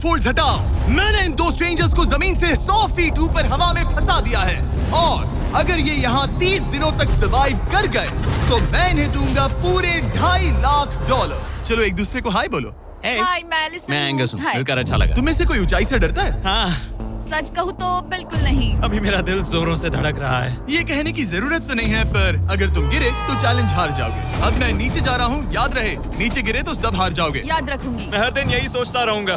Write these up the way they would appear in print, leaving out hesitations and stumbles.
Folds हटाओ। मैंने इन दो स्ट्रेंजर्स को जमीन से 100 फीट ऊपर हवा में फंसा दिया है और अगर ये यहाँ 30 दिनों तक सर्वाइव कर गए तो मैं इन्हें दूंगा पूरे $2.5 लाख। चलो एक दूसरे को हाय बोलो। हाय, मैं एलिसन मैं हूँ। एंगस हूँ, हाय। मिलकर अच्छा लगा। तुम्हें से कोई ऊंचाई से डरता है? हाँ, सच कहूँ तो बिल्कुल नहीं। अभी मेरा दिल जोरों से धड़क रहा है। ये कहने की जरूरत तो नहीं है, पर अगर तुम गिरे तो चैलेंज हार जाओगे। अब मैं नीचे जा रहा हूँ, याद रहे नीचे गिरे तो सब हार जाओगे। याद रखूंगी। मैं हर दिन यही सोचता रहूंगा।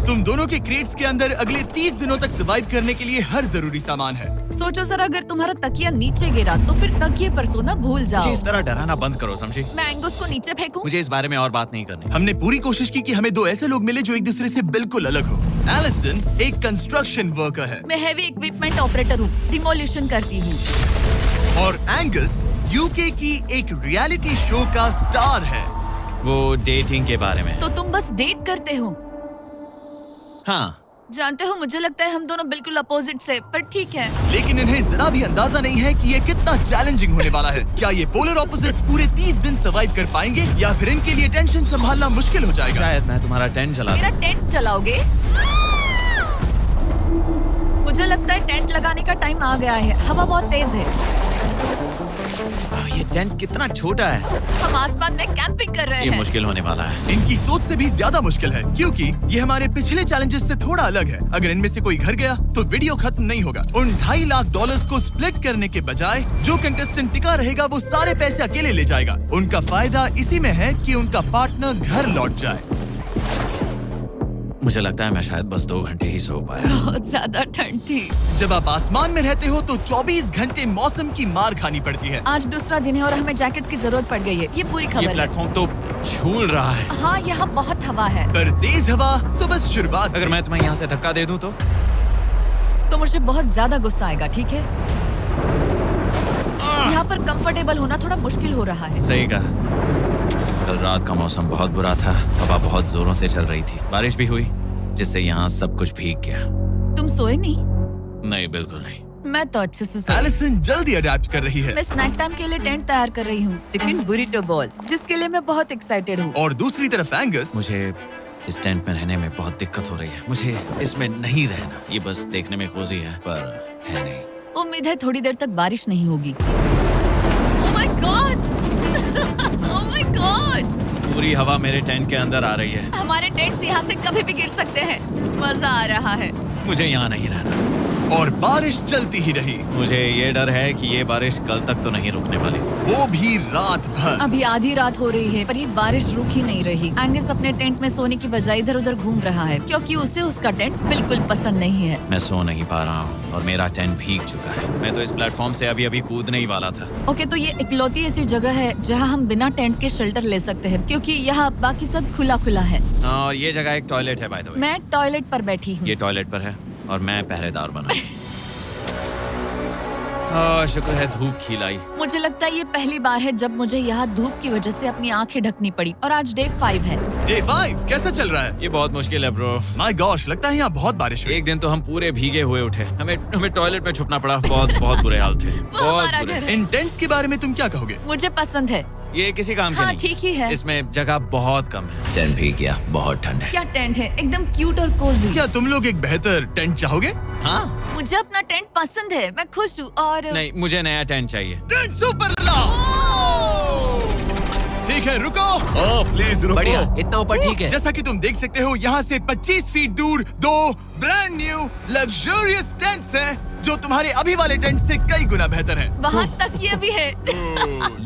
तुम दोनों के क्रेट्स के अंदर अगले 30 दिनों तक सर्वाइव करने के लिए हर जरूरी सामान है। सोचो सर, अगर तुम्हारा तकिया नीचे गिरा तो फिर तकिए पर सोना भूल मुझे जाओ। इस तरह डराना बंद करो, समझी? मैं एंगस को नीचे फेंकूं? मुझे इस बारे में और बात नहीं करनी। हमने पूरी कोशिश की कि हमें दो ऐसे लोग मिले जो एक दूसरे से बिल्कुल अलग हो। एलिसन एक कंस्ट्रक्शन वर्कर है मैं हेवी इक्विपमेंट ऑपरेटर हूँ, डिमोलिशन करती हूँ। और एंगस यूके की एक रियलिटी शो का स्टार है। वो डेटिंग के बारे में। तो तुम बस डेट करते हो? हाँ, जानते हो, मुझे लगता है हम दोनों बिल्कुल अपोजिट से, पर ठीक है। लेकिन इन्हें जरा भी अंदाजा नहीं है कि ये कितना चैलेंजिंग होने वाला है। क्या ये पोलर ऑपोजिट्स पूरे 30 दिन सर्वाइव कर पाएंगे या फिर इनके लिए टेंशन संभालना मुश्किल हो जाएगा? शायद मैं तुम्हारा टेंट चला मेरा टेंट चलाओगे? मुझे लगता है टेंट लगाने का टाइम आ गया है। हवा बहुत तेज है। ये टेंट कितना छोटा है। हम आसमान में कैंपिंग कर रहे ये हैं। मुश्किल होने वाला है। इनकी सोच से भी ज्यादा मुश्किल है क्योंकि ये हमारे पिछले चैलेंजेस से थोड़ा अलग है। अगर इनमें से कोई घर गया तो वीडियो खत्म नहीं होगा। उन $2.5 लाख को स्प्लिट करने के बजाय जो कंटेस्टेंट टिका रहेगा वो सारे पैसे अकेले ले जाएगा। उनका फायदा इसी में है कि उनका पार्टनर घर लौट जाए। मुझे लगता है मैं शायद बस 2 घंटे ही सो पाया। बहुत ज्यादा ठंड थी। जब आप आसमान में रहते हो तो 24 घंटे मौसम की मार खानी पड़ती है। आज दूसरा दिन है और हमें जैकेट्स की जरूरत पड़ गई है। ये पूरी ये खबर है। प्लेटफॉर्म तो झूल रहा है। हाँ, यहाँ बहुत हवा है। पर तेज हवा तो बस शुरुआत। अगर मैं तुम्हें यहाँ से धक्का दे दूं तो मुझे बहुत ज्यादा गुस्सा आएगा, ठीक है? यहाँ पर कंफर्टेबल होना थोड़ा मुश्किल हो रहा है। सही कहा। कल रात का मौसम बहुत बुरा था। हवा बहुत जोरों से चल रही थी। बारिश भी हुई जिससे यहाँ सब कुछ भीग गया। तुम सोए नहीं? नहीं, बिल्कुल नहीं। मैं तो अच्छे से सोई। एलिसन जल्दी अडेप्ट कर रही है मैं स्नैक टाइम के लिए टेंट तैयार कर रही हूँ, चिकन बुरिटो बॉल, जिसके लिए मैं बहुत एक्साइटेड हूँ। और दूसरी तरफ एंगस। मुझे इस टेंट में रहने में बहुत दिक्कत हो रही है। मुझे इसमें नहीं रहना। ये बस देखने में कोजी है पर है नहीं। उम्मीद है थोड़ी देर तक बारिश नहीं होगी। Oh my God! Oh my God! पूरी हवा मेरे टेंट के अंदर आ रही है। हमारे टेंट्स यहाँ से कभी भी गिर सकते हैं। मजा आ रहा है। मुझे यहाँ नहीं रहना। और बारिश चलती ही रही। मुझे ये डर है कि ये बारिश कल तक तो नहीं रुकने वाली। वो भी रात भर। अभी आधी रात हो रही है पर ये बारिश रुक ही नहीं रही। एंगस अपने टेंट में सोने की बजाय इधर उधर घूम रहा है क्योंकि उसे उसका टेंट बिल्कुल पसंद नहीं है। मैं सो नहीं पा रहा हूँ और मेरा टेंट भीग चुका है। मैं तो इस प्लेटफॉर्म से अभी कूदने ही वाला था। ओके, तो ये इकलौती ऐसी जगह है जहाँ हम बिना टेंट के शेल्टर ले सकते हैं क्योंकि यहाँ बाकी सब खुला खुला है। और ये जगह एक टॉयलेट है बाय द वे। मैं टॉयलेट पर बैठी हूँ। ये टॉयलेट पर है और मैं पहरेदार बना। शुक्र है धूप खिलाई। मुझे लगता है ये पहली बार है जब मुझे यहाँ धूप की वजह से अपनी आंखें ढकनी पड़ी और आज डे 5 है। डे 5 कैसा चल रहा है? ये बहुत मुश्किल है ब्रो। माय गॉश, लगता है यहाँ बहुत बारिश हुई। एक दिन तो हम पूरे भीगे हुए उठे। हमें टॉयलेट में छुपना पड़ा। बहुत बुरे हाल थे। वो हमारा घर है। इन टेंट्स के बारे में तुम क्या कहोगे? मुझे पसंद है। ये किसी काम के हाँ, नहीं। ठीक ही है। इसमें जगह बहुत कम है। टेंट भीग गया। बहुत ठंड है। क्या टेंट है, एकदम क्यूट और कोजी। क्या तुम लोग एक बेहतर टेंट चाहोगे? हाँ, मुझे अपना टेंट पसंद है, मैं खुश हूँ। और नहीं, मुझे नया टेंट चाहिए। टेंट सुपर लाओ। ठीक है, रुको। प्लीज रुको। बढ़िया, इतना ऊपर ठीक है। जैसा कि तुम देख सकते हो यहाँ से 25 फीट दूर 2 ब्रांड न्यू लग्जरियस टेंट्स हैं जो तुम्हारे अभी वाले टेंट से कई गुना बेहतर हैं। वहाँ तकिया भी है।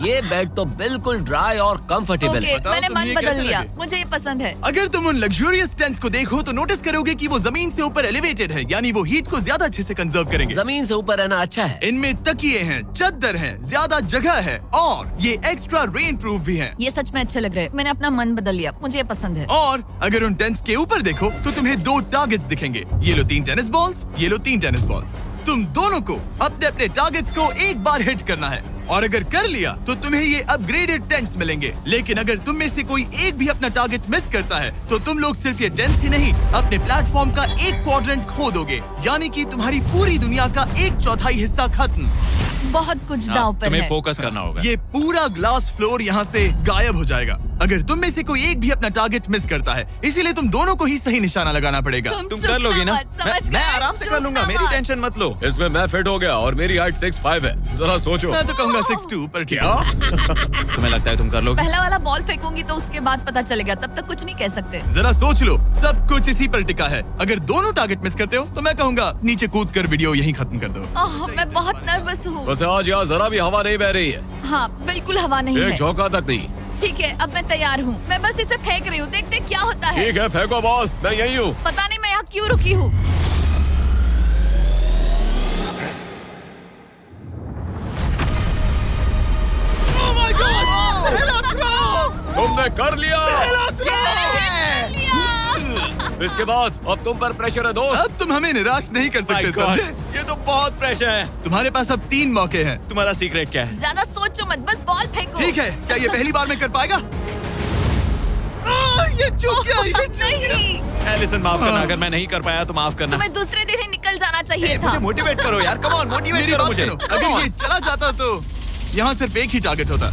ये बेड तो बिल्कुल ड्राई और कंफर्टेबल ओके, है। बताओ मैंने तुम्हें मन ये बदल कैसे लिया। लगे? मुझे ये पसंद है। अगर तुम उन लग्जरियस टेंट्स को देखो तो नोटिस करोगे कि वो जमीन से ऊपर एलिवेटेड है, यानी वो हीट को ज्यादा अच्छे से कंजर्व करेंगे। जमीन से ऊपर रहना अच्छा है। इनमें तकिए हैं, चद्दर हैं, ज्यादा जगह है और ये एक्स्ट्रा रेन प्रूफ भी हैं। ये सच में अच्छे लग रहे हैं। मैंने अपना मन बदल लिया, मुझे ये पसंद है। और अगर उन टेंट्स के ऊपर देखो तो तुम्हें 2 टारगेट्स दिखेंगे। ये लो 3 टेनिस बॉल्स, ये लो 3 टेनिस बॉल्स। तुम दोनों को अपने अपने टारगेट्स को एक बार हिट करना है और अगर कर लिया तो तुम्हें ये अपग्रेडेड टेंट्स मिलेंगे। लेकिन अगर तुम में से कोई एक भी अपना टारगेट मिस करता है तो तुम लोग सिर्फ ये टेंट्स ही नहीं अपने प्लेटफॉर्म का एक क्वाड्रेंट खो दोगे, यानी कि तुम्हारी पूरी दुनिया का 1/4 हिस्सा खत्म। बहुत कुछ दांव पर तुम्हें है। फोकस करना होगा। ये पूरा ग्लास फ्लोर यहाँ से गायब हो जाएगा अगर तुम में से कोई एक भी अपना टारगेट मिस करता है, इसीलिए तुम दोनों को ही सही निशाना लगाना पड़ेगा। तुम कर लोगी ना? मैं आराम से कर लूंगा, मेरी टेंशन मत लो। इसमें मैं फिट हो गया और मेरी हाइट 6'5" है। जरा सोचो। मैं तो कहूँगा 6'2", पर क्या? तुम्हें लगता है तुम कर लोगे? पहला वाला बॉल फेंकूंगी तो उसके बाद पता चलेगा, तब तक कुछ नहीं कह सकते। जरा सोच लो, सब कुछ इसी पर टिका है। अगर दोनों टारगेट मिस करते हो तो मैं कहूँगा नीचे कूद कर वीडियो यहीं खत्म कर दो। ओह, मैं बहुत नर्वस हूँ। वैसे आज यहाँ जरा भी हवा नहीं बह रही है, हाँ, बिल्कुल हवा नहीं एक है। झोंका तक नहीं। ठीक है, अब मैं तैयार हूँ। मैं बस इसे फेंक रही हूँ, देखते क्या होता है। ठीक है, फेंको बॉल, मैं यही हूँ। पता नहीं मैं यहाँ क्यों रुकी हूँ। तुमने कर लिया। इसके बाद अब तुम पर प्रेशर है दोस्त। अब तुम हमें निराश नहीं कर सकते, My God, समझे? ये तो बहुत प्रेशर है। तुम्हारे पास अब 3 मौके हैं। तुम्हारा सीक्रेट क्या है? ज्यादा सोचो मत, बस बॉल फेंको। ठीक है, क्या ये पहली बार में कर पाएगा? ये चूक गया, ये चूक गया। नहीं, एलिसन माफ करना, अगर मैं नहीं कर पाया तो माफ करना। तुम्हें दूसरे दिन ही निकल जाना चाहिए था। मुझे मोटिवेट करो यार, कम ऑन, मोटिवेट मेरी करो बात मुझे। सुनो, अगर ये चला जाता तो यहाँ सिर्फ एक ही टारगेट होता।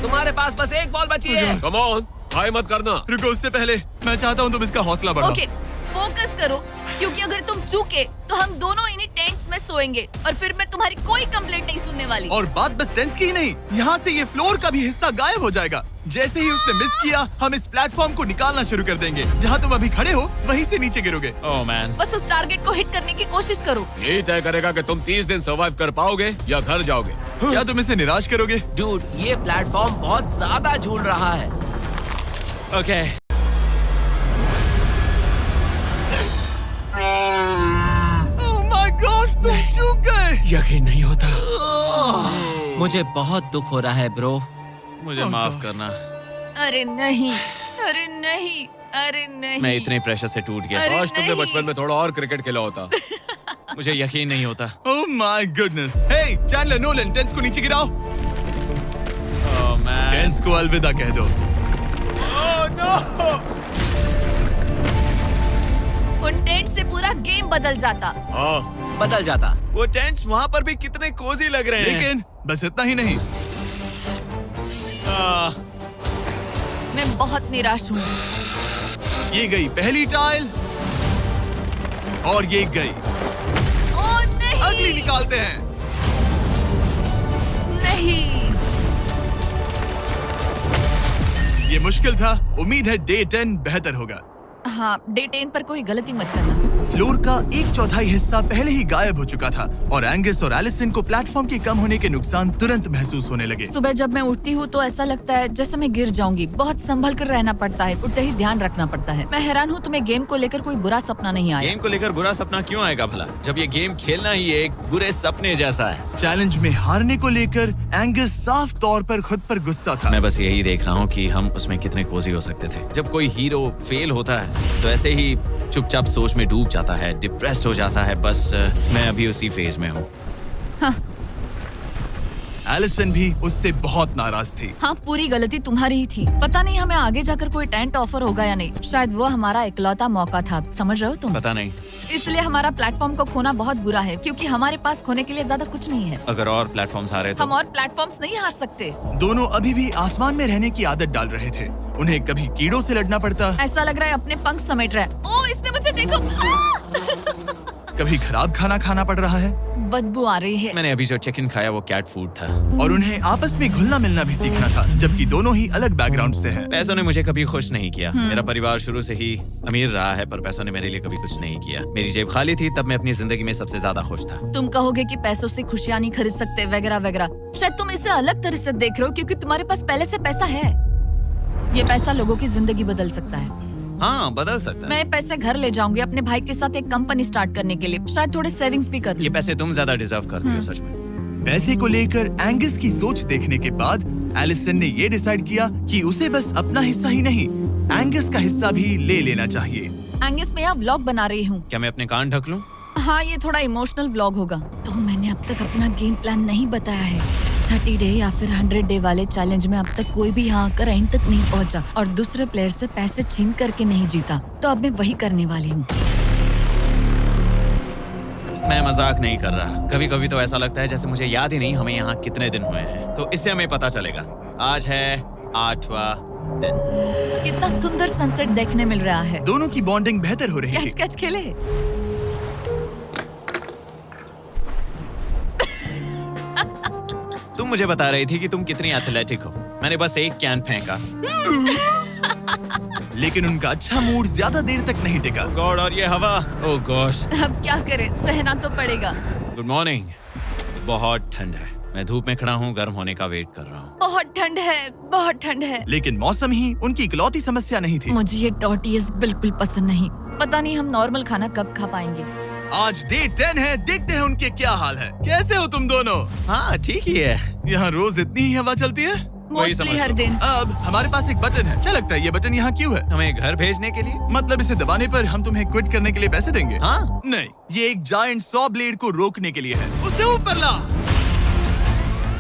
तुम्हारे पास बस एक बॉल बची है। कम ऑन, हाई मत करना। रुको, उससे पहले मैं चाहता हूँ तुम इसका हौसला बढ़ाओ। ओके, फोकस करो, क्योंकि अगर तुम चूके तो हम दोनों इन्हीं टेंट्स में सोएंगे और फिर मैं तुम्हारी कोई कंप्लेंट नहीं सुनने वाली। और बात बस टेंस की ही नहीं, यहाँ से ये फ्लोर का भी हिस्सा गायब हो जाएगा। जैसे ही उसने मिस किया, हम इस प्लेटफॉर्म को निकालना शुरू कर देंगे। जहाँ तुम अभी खड़े हो, वहीं से नीचे गिरोगे। ओह मैन, बस उस टारगेट को हिट करने की कोशिश करो। यही तय करेगा कि तुम 30 दिन सर्वाइव कर पाओगे या घर जाओगे। क्या तुम इसे निराश करोगे? डूड, ये प्लेटफॉर्म बहुत ज्यादा झूल रहा है। ओके। ओह माय गॉड, तुम चूक गए। यकीन नहीं होता। मुझे बहुत दुख हो रहा है ब्रो। मुझे Oh माफ God. करना, अरे नहीं, अरे नहीं, अरे नहीं। मैं इतने प्रेशर से टूट गया। अरे आज तुमने नहीं। बचपन में थोड़ा और क्रिकेट खेला होता। मुझे यकीन नहीं होता। Oh my goodness. Hey Chandler, Nolan, टेंस को नीचे गिराओ। ओह मैन, टेंस को अलविदा कह दो। उन टेंट से पूरा गेम बदल जाता। हाँ, बदल जाता। वो टेंट्स वहाँ पर भी कितने कोजी लग रहे हैं। लेकिन बस इतना ही नहीं, आह, मैं बहुत निराश हूँ। ये गई पहली टाइल और ये गई ओह नहीं, अगली। निकालते हैं। नहीं। ये मुश्किल था, उम्मीद है डे 10 बेहतर होगा। हाँ, डे 10 पर कोई गलती मत करना। फ्लोर का 1/4 हिस्सा पहले ही गायब हो चुका था और एंगस और एलिसन को प्लेटफॉर्म के कम होने के नुकसान तुरंत महसूस होने लगे। सुबह जब मैं उठती हूँ तो ऐसा लगता है जैसे मैं गिर जाऊंगी। बहुत संभल कर रहना पड़ता है, उठते ही ध्यान रखना पड़ता है। मैं हैरान हूँ तुम्हें गेम को लेकर कोई बुरा सपना नहीं आया। गेम को लेकर बुरा सपना क्यों आएगा भला, जब ये गेम खेलना ही एक बुरे सपने जैसा है। चैलेंज में हारने को लेकर एंगस साफ तौर पर खुद पर गुस्सा था। मैं बस यही देख रहा हूँ कि हम उसमें कितने कोजी हो सकते थे। जब कोई हीरो फेल होता है तो ऐसे ही चुपचाप सोच में डूब जाता है, डिप्रेस्ड हो जाता है। बस मैं अभी उसी फेज में हूँ। एलिसन भी उससे बहुत नाराज थी। हाँ, पूरी गलती तुम्हारी ही थी। पता नहीं हमें आगे जाकर कोई टेंट ऑफर होगा या नहीं। शायद वो हमारा इकलौता मौका था, समझ रहे हो तुम? पता नहीं, इसलिए हमारा प्लेटफॉर्म को खोना बहुत बुरा है, क्योंकि हमारे पास खोने के लिए ज्यादा कुछ नहीं है। अगर और प्लेटफॉर्म्स आ रहे हम तो। और प्लेटफॉर्म्स नहीं हार सकते। दोनों अभी भी आसमान में रहने की आदत डाल रहे थे। उन्हें कभी कीड़ों से लड़ना पड़ता, ऐसा लग रहा है अपने पंख समेट रहा है। ओह, इसने मुझे देखो। कभी खराब खाना खाना पड़ रहा है बदबू आ रही है। मैंने अभी जो चिकन खाया वो कैट फूड था। और उन्हें आपस में घुलना मिलना भी सीखना था, जबकि दोनों ही अलग बैकग्राउंड से हैं। पैसों ने मुझे कभी खुश नहीं किया। मेरा परिवार शुरू से ही अमीर रहा है, पर पैसों ने मेरे लिए कभी कुछ नहीं किया। मेरी जेब खाली थी तब मैं अपनी जिंदगी में सबसे ज्यादा खुश था। तुम कहोगे कि पैसों से खुशियां नहीं खरीद सकते वगैरह वगैरह। शायद तुम इसे अलग तरह से देख रहे हो, क्योंकि तुम्हारे पास पहले से पैसा है। ये पैसा लोगों की जिंदगी बदल सकता है। हाँ, बदल सकता है। मैं ये पैसे घर ले जाऊंगी अपने भाई के साथ एक कंपनी स्टार्ट करने के लिए। शायद थोड़े सेविंग्स भी कर ये लूं। पैसे तुम ज्यादा डिजर्व करती हो सच में। पैसे को लेकर एंगस की सोच देखने के बाद एलिसन ने ये डिसाइड किया कि उसे बस अपना हिस्सा ही नहीं, एंगस का हिस्सा भी ले लेना चाहिए। एंगस, मैं यहाँ व्लॉग बना रही हूँ। क्या मैं अपने कान ढक लूं? हाँ, ये थोड़ा इमोशनल व्लॉग होगा। तो मैंने अब तक अपना गेम प्लान नहीं बताया है। 30 डे या फिर 100 डे वाले चैलेंज में अब तक कोई भी यहाँ आकर एंड तक नहीं पहुँचा और दूसरे प्लेयर से पैसे छीन करके नहीं जीता, तो अब मैं वही करने वाली हूँ। मैं मजाक नहीं कर रहा। कभी कभी तो ऐसा लगता है जैसे मुझे याद ही नहीं हमें यहाँ कितने दिन हुए हैं। तो इससे हमें पता चलेगा। आज है 8वां दिन। कितना सुंदर सनसेट देखने मिल रहा है। दोनों की बॉन्डिंग बेहतर हो रही कैच थी। कैच खेले। तुम मुझे बता रही थी कि तुम कितनी एथलेटिक हो। मैंने बस एक कैन फेंका। लेकिन उनका अच्छा मूड ज्यादा देर तक नहीं टिका। गॉड, और ये हवा। ओह गॉश। अब क्या करें, सहना तो पड़ेगा। Good morning. बहुत ठंड है। मैं धूप में खड़ा हूँ, गर्म होने का वेट कर रहा हूँ। बहुत ठंड है, बहुत ठंड है। लेकिन मौसम ही उनकी इकलौती समस्या नहीं थी। मुझे ये टॉर्टियस बिल्कुल पसंद नहीं। पता नहीं हम नॉर्मल खाना कब खा पाएंगे। आज डे 10 है, देखते हैं उनके क्या हाल है। कैसे हो तुम दोनों? हाँ ठीक ही है। यहाँ रोज इतनी ही हवा चलती है? मोस्टली हर दिन। अब हमारे पास एक बटन है। क्या लगता है ये बटन यहाँ क्यों है? हमें घर भेजने के लिए? मतलब इसे दबाने पर हम तुम्हें क्विट करने के लिए पैसे देंगे? हाँ। नहीं, ये एक जायंट सॉ ब्लेड को रोकने के लिए है। उसे ऊपर ला।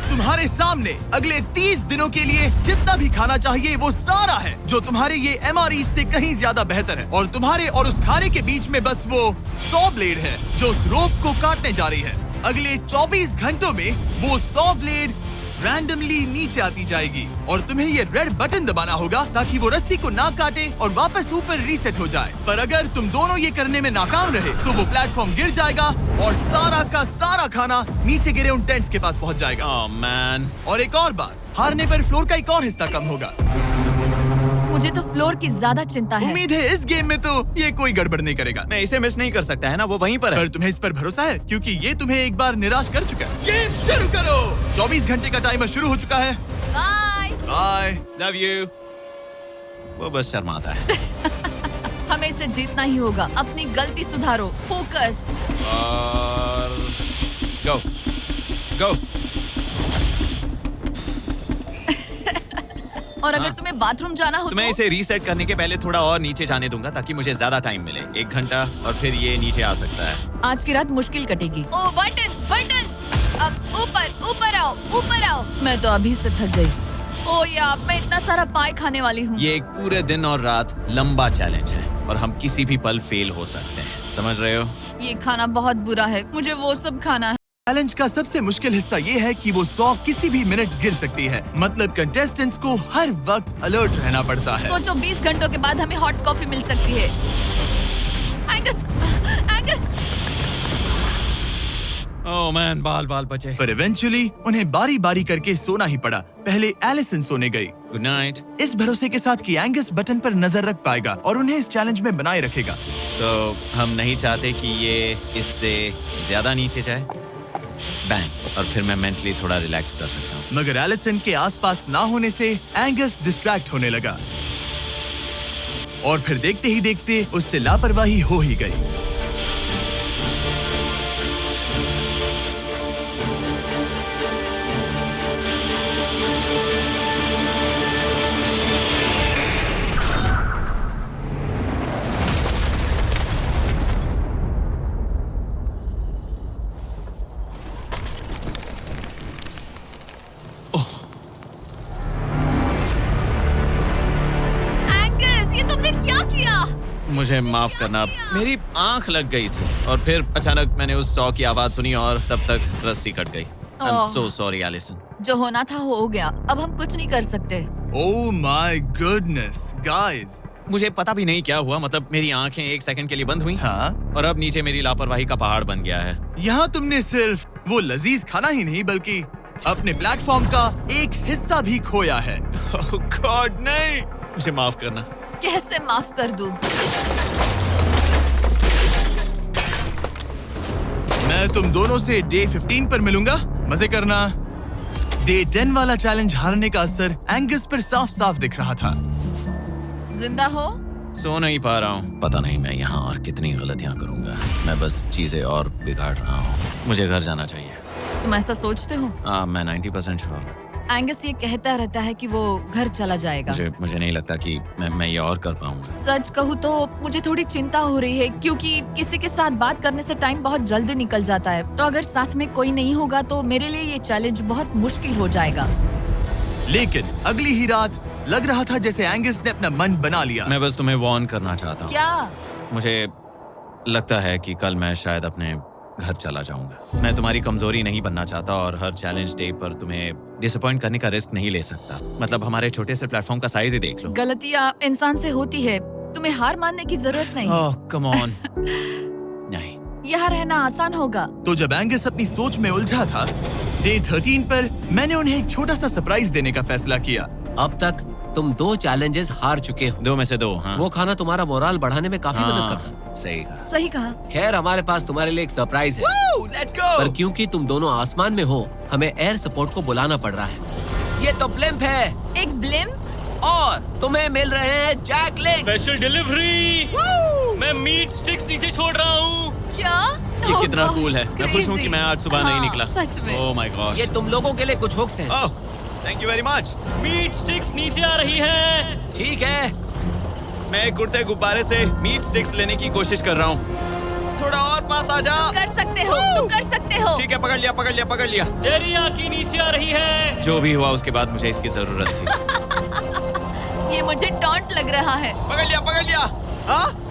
तुम्हारे सामने अगले 30 दिनों के लिए जितना भी खाना चाहिए वो सारा है, जो तुम्हारे ये MRE से कहीं ज्यादा बेहतर है। और तुम्हारे और उस खाने के बीच में बस वो सॉ ब्लेड है जो उस रोप को काटने जा रही है। अगले 24 घंटों में वो सॉ ब्लेड रैंडमली नीचे आती जाएगी और तुम्हें ये रेड बटन दबाना होगा ताकि वो रस्सी को ना काटे और वापस ऊपर रीसेट हो जाए। पर अगर तुम दोनों ये करने में नाकाम रहे तो वो प्लेटफॉर्म गिर जाएगा और सारा का सारा खाना नीचे गिरे उन टेंट्स के पास पहुंच जाएगा। Oh man. और एक और बात, हारने पर फ्लोर का एक और हिस्सा कम होगा। मुझे तो फ्लोर की ज्यादा चिंता है। उम्मीद है इस गेम में तो ये कोई गड़बड़ नहीं करेगा। मैं इसे मिस नहीं कर सकता है ना, वो वहीं पर है। पर तुम्हें इस पर भरोसा है क्योंकि ये तुम्हें एक बार निराश कर चुका है। गेम शुरू करो। 24 घंटे का टाइमर शुरू हो चुका है। बाय। बाय। Love you. वो बस शर्माता है। हमें इसे जीतना ही होगा। अपनी गलती सुधारो। फोकस। और गो गो। और अगर तुम्हें बाथरूम जाना हो तो मैं इसे रीसेट करने के पहले थोड़ा और नीचे जाने दूंगा ताकि मुझे ज्यादा टाइम मिले। 1 घंटा और फिर ये नीचे आ सकता है। आज की रात मुश्किल कटेगी। ओ बटन बटन। अब ऊपर ऊपर आओ, ऊपर आओ। मैं तो अभी से थक गई। ओ यार, मैं इतना सारा पाई खाने वाली हूँ। ये एक पूरे दिन और रात लंबा चैलेंज है और हम किसी भी पल फेल हो सकते हैं। समझ रहे हो? ये खाना बहुत बुरा है। मुझे वो सब खाना है। चैलेंज का सबसे मुश्किल हिस्सा ये है कि वो 100 किसी भी मिनट गिर सकती है। मतलब कंटेस्टेंट्स को हर वक्त अलर्ट रहना पड़ता है। सोचो 20 घंटों के बाद हमें हॉट कॉफी मिल सकती है। Angus, Angus. ओह मैन, बाल बाल बचे। पर इवेंचुअली उन्हें बारी बारी करके सोना ही पड़ा। पहले एलिसन सोने गई, गुड नाइट। इस भरोसे के साथ कि एंगस बटन पर नजर रख पाएगा और उन्हें इस चैलेंज में बनाए रखेगा। तो हम नहीं चाहते कि ये इससे ज्यादा नीचे जाए। बैंग, और फिर मैं मेंटली थोड़ा रिलैक्स कर सकता हूँ। मगर एलिसन के आसपास ना होने से एंगस डिस्ट्रैक्ट होने लगा और फिर देखते ही देखते उससे लापरवाही हो ही गई। मुझे माफ करना, मेरी आंख लग गई थी और फिर अचानक मैंने उस 100 की आवाज सुनी और तब तक रस्सी कट गई। I'm so sorry, Allison. जो होना था हो गया। अब हम कुछ नहीं कर सकते। Oh my goodness, guys. मुझे पता भी नहीं क्या हुआ। मतलब मेरी आंखें 1 सेकंड के लिए बंद हुई। हाँ? और अब नीचे मेरी लापरवाही का पहाड़ बन गया है। यहाँ तुमने सिर्फ वो लजीज खाना ही नहीं बल्कि अपने प्लेटफॉर्म का एक हिस्सा भी खोया है। Oh God, नहीं। मुझे माफ करना। कैसे माफ कर दूं? मैं तुम दोनों से डे 15 पर मिलूंगा। मजे करना। डे 10 वाला चैलेंज हारने का असर एंगस पर साफ साफ दिख रहा था। जिंदा हो? सो नहीं पा रहा हूँ। पता नहीं मैं यहाँ और कितनी गलतियाँ करूँगा। मैं बस चीजें और बिगाड़ रहा हूँ। मुझे घर जाना चाहिए। तुम ऐसा सोचते हो? हाँ, मैं 90% श्योर हूँ। एंगस ये कहता रहता है कि वो घर चला जाएगा। मुझे नहीं लगता कि मैं ये और कर पाऊंगा। सच कहूँ तो मुझे थोड़ी चिंता हो रही है, क्योंकि किसी के साथ बात करने से टाइम बहुत जल्दी निकल जाता है। तो अगर साथ में कोई नहीं होगा तो मेरे लिए ये चैलेंज बहुत मुश्किल हो जाएगा। लेकिन अगली ही रात लग रहा था जैसे एंगस ने अपना मन बना लिया। मैं बस तुम्हें वार्न करना चाहता हूँ। क्या? मुझे लगता है कि कल मैं शायद अपने घर चला जाऊंगा। मैं तुम्हारी कमजोरी नहीं बनना चाहता और हर चैलेंज डे पर तुम्हें डिसअपॉइंट करने का रिस्क नहीं ले सकता। मतलब हमारे छोटे से प्लेटफॉर्म का साइज ही देख लो। गलतियाँ इंसान से होती है, तुम्हें हार मानने की जरूरत नहीं। ओह कम ऑन। नहीं, यहाँ रहना आसान होगा। तो जब एंगस अपनी सोच में उलझा था, डे 13 पर मैंने उन्हें एक छोटा सा सरप्राइज देने का फैसला किया। अब तक तुम 2 चैलेंजेस हार चुके हो। 2 में से 2। हाँ। वो खाना तुम्हारा मोराल बढ़ाने में काफी मदद हाँ, करता। सही कहा। सही कहा। खैर हमारे पास तुम्हारे लिए एक सरप्राइज है। Let's go. पर क्योंकि तुम दोनों आसमान में हो, हमें एयर सपोर्ट को बुलाना पड़ रहा है। ये तो ब्लिम्प है एक ब्लिम? और तुम्हें मिल रहे हैं जैक लिंक। Special delivery. मैं मीट स्टिक्स नीचे छोड़ रहा हूँ। क्या? ये Oh कितना gosh, कूल है। मैं खुश हूँ कि मैं आज सुबह नहीं हाँ, निकला। सच में। Oh my gosh. ये तुम लोगों के लिए कुछ हुक्स हैं। Oh thank you very much. Meat sticks नीचे आ रही है। ठीक है, मैं एक उड़ते गुब्बारे से मीट स्टिक्स लेने की कोशिश कर रहा हूँ। थोड़ा और पास आ जा। कर सकते हो, तुम कर सकते हो। ठीक है, पकड़ लिया पकड़ लिया पकड़ लिया। टेरियाकी नीचे आ रही है। जो भी हुआ उसके बाद मुझे इसकी जरूरत थी। ये मुझे टॉन्ट लग रहा है। पकड़ लिया। हाँ?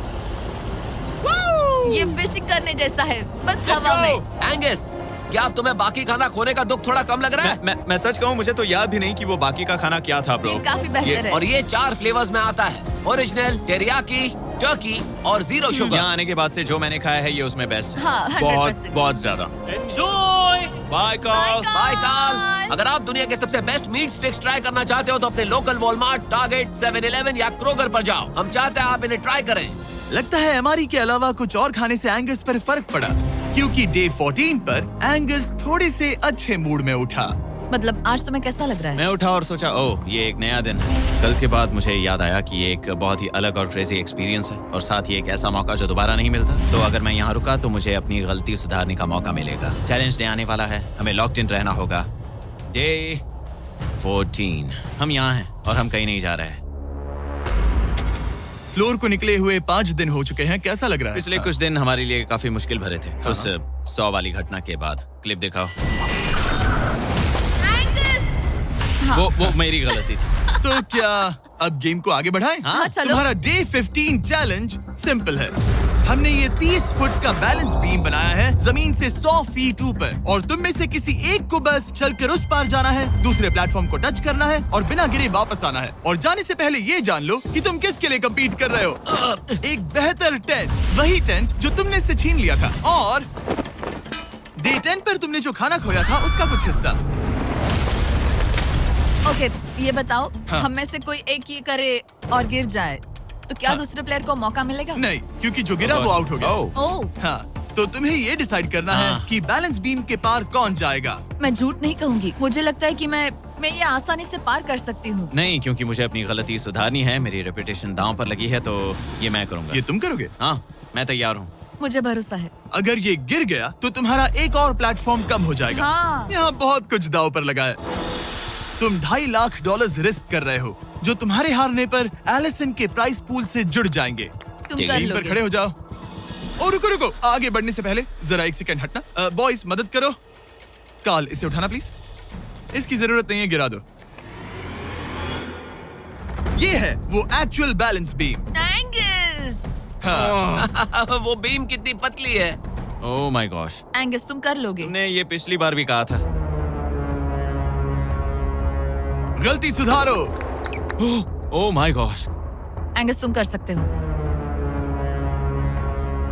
ये फिशिंग करने जैसा है, बस हवा में। एंगस, क्या अब तुम्हें बाकी खाना खोने का दुख थोड़ा कम लग रहा है? मैं सच कहूँ मुझे तो याद भी नहीं कि वो बाकी का खाना क्या था ब्रो। ये काफी बेहतर है। और ये 4 फ्लेवर्स में आता है, ओरिजिनल, टेरियाकी, टर्की और 0 शुगर। यहाँ आने के बाद से जो मैंने खाया है ये उसमें बेस्ट। हाँ, 100%। बहुत ज्यादा। Enjoy. Bye call. Bye Carl. अगर आप दुनिया के सबसे बेस्ट मीट स्टिक्स ट्राई करना चाहते हो तो अपने लोकल वॉलमार्ट, टारगेट, 7-Eleven या क्रोगर पर जाओ। हम चाहते हैं आप इन्हें ट्राई करें। लगता है एमआरई के अलावा कुछ और खाने से एंगस पर फर्क पड़ा, क्योंकि डे 14 पर एंगस थोड़े से अच्छे मूड में उठा। मतलब आज तुम्हें कैसा लग रहा है? मैं उठा और सोचा ओह ये एक नया दिन है। कल के बाद मुझे याद आया कि ये एक बहुत ही अलग और क्रेजी एक्सपीरियंस है और साथ ही एक ऐसा मौका जो दोबारा नहीं मिलता। तो अगर मैं यहाँ रुका तो मुझे अपनी गलती सुधारने का मौका मिलेगा। चैलेंज डे आने वाला है, हमें लॉक्ड इन रहना होगा। डे 14 हम यहाँ हैं और हम कहीं नहीं जा रहे हैं। फ्लोर को निकले हुए 5 दिन हो चुके हैं। कैसा लग रहा है? पिछले कुछ दिन हमारे लिए काफी मुश्किल भरे थे। उस 100 वाली घटना के बाद। क्लिप दिखाओ। हाँ। वो मेरी गलती थी। तो क्या अब गेम को आगे बढ़ाएं? हाँ, चलो। तुम्हारा डे 15 चैलेंज सिंपल है। हमने ये 30 फुट का बैलेंस बीम बनाया है जमीन से 100 फीट ऊपर, और तुम में से किसी एक को बस चलकर उस पार जाना है, दूसरे प्लेटफॉर्म को टच करना है और बिना गिरे वापस आना है। और जाने से पहले ये जान लो कि तुम किसके लिए कम्पीट कर रहे हो। एक बेहतर टेंट, वही टेंट जो तुमने इससे छीन लिया था, और डे 10 पर तुमने जो खाना खोया था उसका कुछ हिस्सा। ओके, ये बताओ, हाँ। हम में से कोई एक ये करे और गिर जाए तो क्या हाँ। दूसरे प्लेयर को मौका मिलेगा? नहीं, क्योंकि जो गिरा वो आउट हो गया। ओह, हाँ, तो तुम्हें ये डिसाइड करना है हाँ। कि बैलेंस बीम के पार कौन जाएगा। मैं झूठ नहीं कहूंगी, मुझे लगता है कि मैं ये आसानी से पार कर सकती हूँ। नहीं, क्योंकि मुझे अपनी गलती सुधारनी है। मेरी रेपुटेशन दांव पर लगी है, तो ये मैं करूंगा। ये तुम करोगे? हाँ, मैं तैयार हूँ। मुझे भरोसा है। अगर ये गिर गया तो तुम्हारा एक और प्लेटफॉर्म कम हो जाएगा। हाँ। यहाँ बहुत कुछ दाव पर लगा है। तुम $2.5 लाख रिस्क कर रहे हो, जो तुम्हारे हारने पर एलिसन के प्राइस पूल से जुड़ जाएंगे। तुम ठीक कर है, इन पर लोगे। खड़े हो जाओ। और रुको, आगे बढ़ने से पहले जरा 1 सेकंड हटना। बॉयज मदद करो। कार्ल, इसे उठाना प्लीज। इसकी जरूरत नहीं है, गिरा दो। ये है वो एक्चुअल बैलेंस बीम। एंगस, हाँ। वो बीम कितनी पतली है। Oh my gosh. एंगस तुम कर लोगे। तुमने ये पिछली बार भी कहा था। गलती सुधारो। ओह माय गॉश, एंगस तुम कर सकते हो।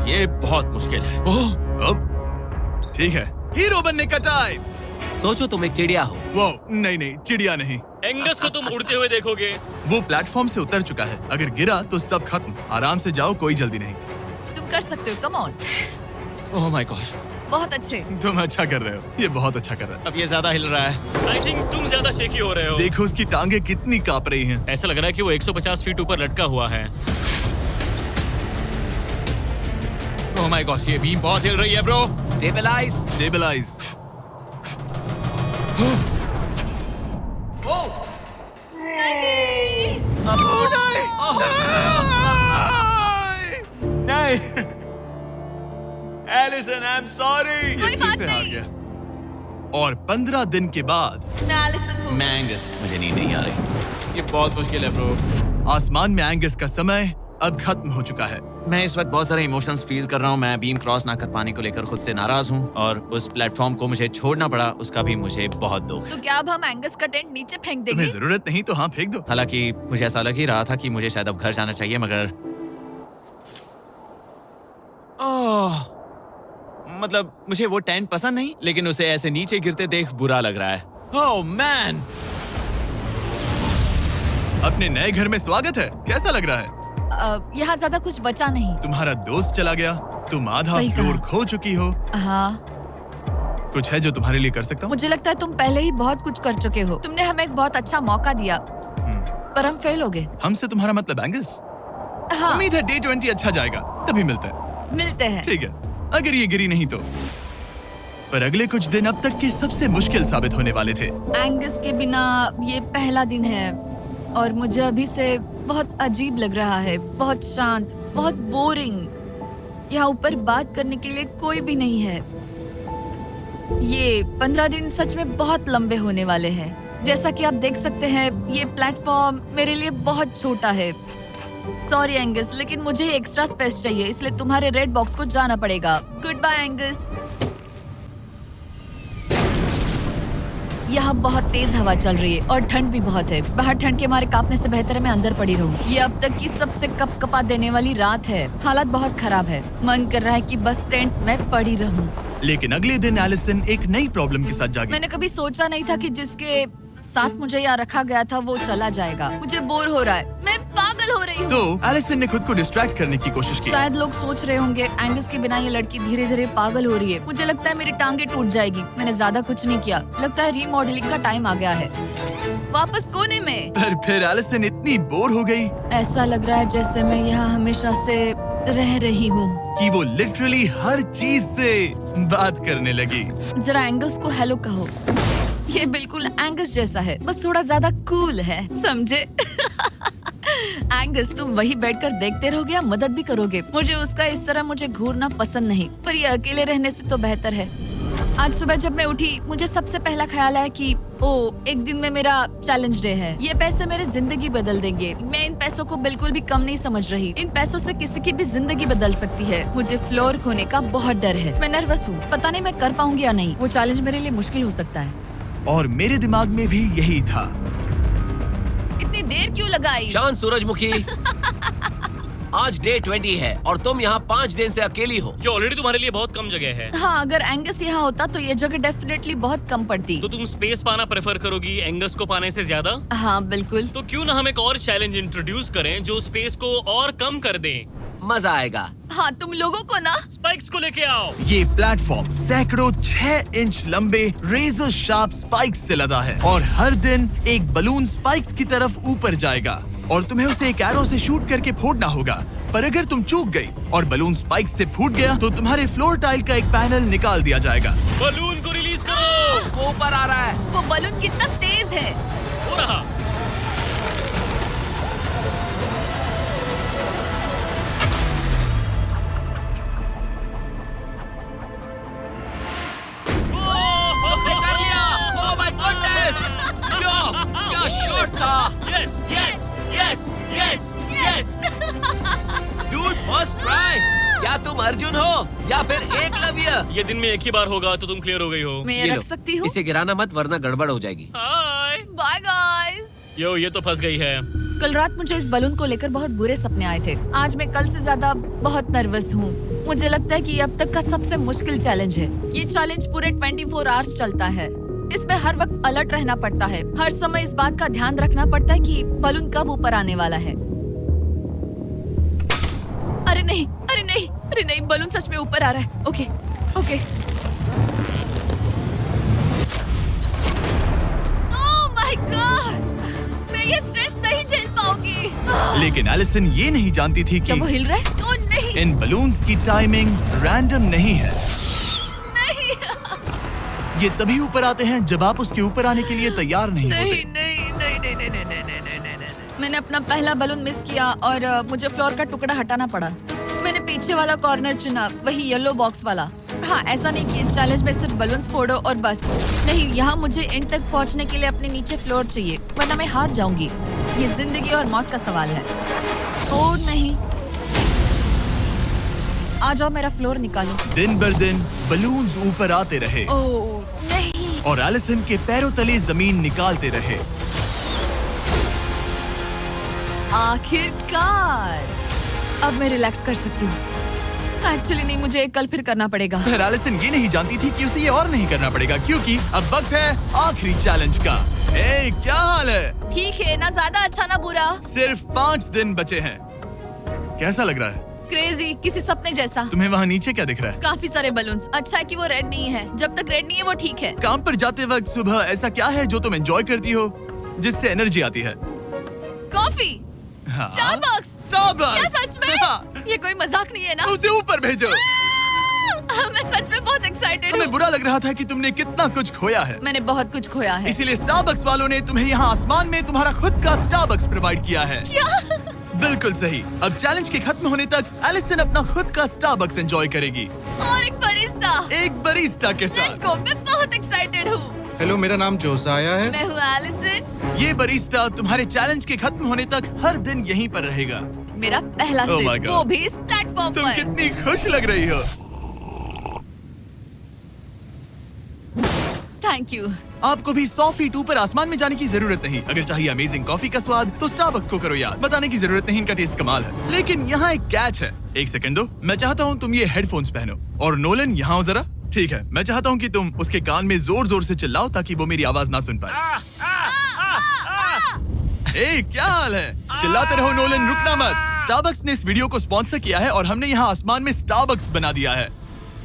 ये बहुत मुश्किल है। अब ठीक है, हीरो बनने का टाइम। सोचो तुम एक चिड़िया हो। वो नहीं, चिड़िया नहीं। एंगस को तुम उड़ते हुए देखोगे। वो प्लेटफॉर्म से उतर चुका है। अगर गिरा तो सब खत्म। आराम से जाओ, कोई जल्दी नहीं। तुम कर सकते हो, come on. Oh my gosh, बहुत अच्छे। तुम अच्छा कर रहे हो। ये बहुत अच्छा कर रहा है। अब ये ज्यादा हिल रहा है। आई थिंक तुम ज्यादा शेकी हो रहे हो। देखो उसकी टांगे कितनी कांप रही हैं। ऐसा लग रहा है कि वो 150 फीट ऊपर लटका हुआ है। ओह माय गॉश, ये बीम बहुत हिल रही है bro. Stabilise. Stabilise. Allison, I am sorry. कोई बात से हार नहीं। गया। और 15 दिन के बाद मैं एलिसन हूँ। मैं एंगस, मुझे नींद नहीं आ रही। ये बहुत मुश्किल है ब्रो। आसमान में एंगस का समय अब खत्म हो चुका है। मैं इस वक्त बहुत सारे इमोशंस फील कर रहा हूँ। मैं बीम क्रॉस ना कर पाने को लेकर खुद से नाराज हूँ और उस प्लेटफॉर्म को मुझे छोड़ना पड़ा, उसका भी मुझे बहुत दुख है। तो क्या अब हम एंगस का टेंट नीचे फेंक देंगे? तुम्हें जरूरत नहीं तो हाँ फेंक दो। हालांकि मुझे ऐसा लग ही रहा था कि मुझे शायद अब घर जाना चाहिए, मगर मतलब मुझे वो टेंट पसंद नहीं, लेकिन उसे ऐसे नीचे गिरते देख बुरा लग रहा है। ओह मैन, अपने नए घर में स्वागत है। कैसा लग रहा है? यहाँ ज्यादा कुछ बचा नहीं। तुम्हारा दोस्त चला गया, तुम आधा सही फ्लोर कहा। खो चुकी हो। हाँ, कुछ है जो तुम्हारे लिए कर सकता हूँ? मुझे लगता है तुम पहले ही बहुत कुछ कर चुके हो। तुमने हमें एक बहुत अच्छा मौका दिया, पर हम फेल हो गए। हमसे तुम्हारा मतलब एंगस? हाँ, उम्मीद है डे 20 अच्छा जाएगा, तभी मिलते हैं। मिलते हैं। ठीक है, अगर ये गिरी नहीं तो। पर अगले कुछ दिन अब तक के सबसे मुश्किल साबित होने वाले थे। एंगस के बिना ये पहला दिन है और मुझे अभी से बहुत अजीब लग रहा है, बहुत शांत, बहुत बोरिंग। यहाँ ऊपर बात करने के लिए कोई भी नहीं है। ये 15 दिन सच में बहुत लंबे होने वाले हैं। जैसा कि आप देख सकते हैं, ये प्लेटफॉर्म मेरे लिए बहुत छोटा है। सॉरी एंगस, लेकिन मुझे एक्स्ट्रा स्पेस चाहिए, इसलिए तुम्हारे रेड बॉक्स को जाना पड़ेगा। Goodbye Angus. यहाँ बहुत तेज हवा चल रही है और ठंड भी बहुत है। बाहर ठंड के मारे कांपने से बेहतर है मैं अंदर पड़ी रहूं। ये अब तक की सबसे कपकपा देने वाली रात है। हालात बहुत खराब है। मन कर रहा है कि बस टेंट में पड़ी रहूं। लेकिन अगले दिन एलिसन एक नई प्रॉब्लम के साथ जागी। मैंने कभी सोचा नहीं था कि जिसके साथ मुझे यहाँ रखा गया था वो चला जाएगा। मुझे बोर हो रहा है, मैं पागल हो रही हूँ। तो एलिसन ने खुद को डिस्ट्रैक्ट करने की कोशिश की। शायद लोग सोच रहे होंगे एंगस के बिना ये लड़की धीरे धीरे पागल हो रही है। मुझे लगता है मेरी टांगे टूट जाएगी। मैंने ज्यादा कुछ नहीं किया। लगता है रीमॉडलिंग का टाइम आ गया है। वापस कोने में। पर फिर एलिसन इतनी बोर हो गई ऐसा लग रहा है जैसे मैं यहाँ हमेशा से रह रही हूँ। कि वो लिटरली हर चीज से बात करने लगी। जरा एंगस को हेलो कहो। ये बिल्कुल एंगस जैसा है, बस थोड़ा ज्यादा कूल है, समझे? एंगस, तुम वही बैठकर देखते रहोगे या मदद भी करोगे? मुझे उसका इस तरह मुझे घूरना पसंद नहीं, पर ये अकेले रहने से तो बेहतर है। आज सुबह जब मैं उठी, मुझे सबसे पहला ख्याल आया कि एक दिन में मेरा चैलेंज डे है। ये पैसे मेरी जिंदगी बदल देंगे। मैं इन पैसों को बिल्कुल भी कम नहीं समझ रही। इन पैसों से किसी की भी जिंदगी बदल सकती है। मुझे फ्लोर खोने का बहुत डर है। मैं नर्वस हूँ, पता नहीं मैं कर पाऊंगी या नहीं। वो चैलेंज मेरे लिए मुश्किल हो सकता है। और मेरे दिमाग में भी यही था। इतनी देर क्यों लगाई? शांत सूरजमुखी। आज डे 20 है और तुम यहाँ 5 दिन से अकेली हो। ये ऑलरेडी तुम्हारे लिए बहुत कम जगह है। हाँ, अगर एंगस यहाँ होता तो ये जगह डेफिनेटली बहुत कम पड़ती। तो तुम स्पेस पाना प्रेफर करोगी एंगस को पाने से ज्यादा? हाँ बिल्कुल। तो क्यों ना हम एक और चैलेंज इंट्रोड्यूस करें जो स्पेस को और कम कर दे। मजा आएगा। हाँ, तुम लोगों को ना स्पाइक्स को लेके आओ। ये प्लेटफॉर्म सैकड़ों 6 इंच लंबे रेजर शार्प स्पाइक्स से लदा है और हर दिन एक बलून स्पाइक्स की तरफ ऊपर जाएगा और तुम्हें उसे एक एरो से शूट करके फोड़ना होगा। पर अगर तुम चूक गई और बलून स्पाइक्स से फूट गया तो तुम्हारे फ्लोर टाइल का एक पैनल निकाल दिया जाएगा। बलून को रिलीज करो। वो ऊपर आ रहा है। वो बलून कितना तेज है। हो रहा। उसने कर लिया। Oh my goodness. क्या शॉट था। Yes yes yes yes yes. Dude, first try. क्या तुम अर्जुन हो या फिर एकलव्य? ये दिन में एक ही बार होगा तो तुम क्लियर हो गई हो। मैं ये ये रख लो, सकती हूँ? इसे गिराना मत वरना गड़बड़ हो जाएगी। हाय। Bye guys. यो, ये तो फंस गई है। कल रात मुझे इस बलून को लेकर बहुत बुरे सपने आए थे। आज मैं कल से ज्यादा बहुत नर्वस हूँ। मुझे लगता है कि ये अब तक का सबसे मुश्किल चैलेंज है। ये चैलेंज पूरे 24 आवर्स चलता है। इसमें हर वक्त अलर्ट रहना पड़ता है। हर समय इस बात का ध्यान रखना पड़ता है कि बलून कब ऊपर आने वाला है। अरे नहीं, अरे नहीं, अरे नहीं, बलून सच में ऊपर आ रहा है। Okay, okay. Oh my God, मैं ये स्ट्रेस नहीं झेल पाऊंगी। लेकिन एलिसन ये नहीं जानती थी क्या कि वो हिल रहा है? ओह नहीं, इन बलून्स की टाइमिंग रैंडम नहीं है। नहीं, ये तभी ऊपर आते हैं जब आप उसके ऊपर आने के लिए तैयार नहीं नहीं, होते। नहीं, नहीं, नहीं, नहीं, नहीं, नहीं, नहीं, नहीं, नहीं, नहीं। मैंने अपना पहला बलून मिस किया और मुझे फ्लोर का टुकड़ा हटाना पड़ा। मैंने पीछे वाला कॉर्नर चुना, वही येलो बॉक्स वाला। हाँ, ऐसा नहीं कि इस चैलेंज में सिर्फ बलून्स फोड़ो और बस। नहीं, यहाँ मुझे एंड तक पहुँचने के लिए अपने नीचे फ्लोर चाहिए, वरना मैं हार जाऊंगी। ये जिंदगी और मौत का सवाल है। ओह नहीं, आ जाओ, मेरा फ्लोर निकालो। दिन बर दिन बलून्स ऊपर आते रहे ओह नहीं। और एलिसन के पैरों तले जमीन निकालते रहे। आखिरकार अब मैं रिलैक्स कर सकती हूँ। एक्चुअली नहीं, मुझे कल फिर करना पड़ेगा। पर एलिसन ये नहीं जानती थी कि उसे ये और नहीं करना पड़ेगा, क्योंकि अब वक्त है आखिरी चैलेंज का। ए, क्या हाल है? ठीक है, ना ज्यादा अच्छा ना बुरा। सिर्फ 5 दिन बचे हैं। कैसा लग रहा है? क्रेजी, किसी सपने जैसा। तुम्हें वहाँ नीचे क्या दिख रहा है? काफी सारे बलून्स। अच्छा है कि वो रेड नहीं है। जब तक रेड नहीं है वो ठीक है। काम पर जाते वक्त सुबह ऐसा क्या है जो तुम एंजॉय करती हो, जिससे एनर्जी आती है? कॉफी। हाँ? स्टारबक्स। स्टारबक्स। क्या सच में? हाँ। ये कोई मजाक नहीं है ना? उसे ऊपर भेजो। मैं सच में बहुत एक्साइटेड हमें हूँ। बुरा लग रहा था कि तुमने कितना कुछ खोया है। मैंने बहुत कुछ खोया है। इसीलिए स्टारबक्स वालों ने तुम्हें यहाँ आसमान में तुम्हारा खुद का स्टारबक्स प्रोवाइड किया है। क्या? बिल्कुल सही। अब चैलेंज के खत्म होने तक एलिसन अपना खुद का स्टारबक्स एंजॉय करेगी, और एक बरिस्ता। एक बरिस्टा के लेट्स साथ। गो, मैं बहुत एक्साइटेड हूँ। हेलो, मेरा नाम जोसाया है। मैं हूँ एलिसन। ये बरिस्टा तुम्हारे चैलेंज के खत्म होने तक हर दिन यहीं पर रहेगा। मेरा पहला Oh my सिप, God. वो भी इस प्लेटफॉर्म तुम पर। कितनी खुश लग रही हो। Thank you. आपको भी 100 फीट ऊपर आसमान में जाने की जरूरत नहीं। अगर चाहिए अमेजिंग कॉफी का स्वाद तो स्टारबक्स को करो याद। बताने की जरूरत नहीं, इनका टेस्ट कमाल है। लेकिन यहाँ एक कैच है। एक सेकंड दो, मैं चाहता हूँ तुम ये हेडफोन्स पहनो। और नोलन, यहाँ आओ जरा। ठीक है, मैं चाहता हूँ कि तुम उसके कान में जोर जोर से चिल्लाओ ताकि वो मेरी आवाज ना सुन पाए। ए, क्या हाल है? चिल्लाते रहो नोलन, रुकना मत। स्टारबक्स ने इस वीडियो को स्पॉन्सर किया है और हमने यहाँ आसमान में स्टारबक्स बना दिया है।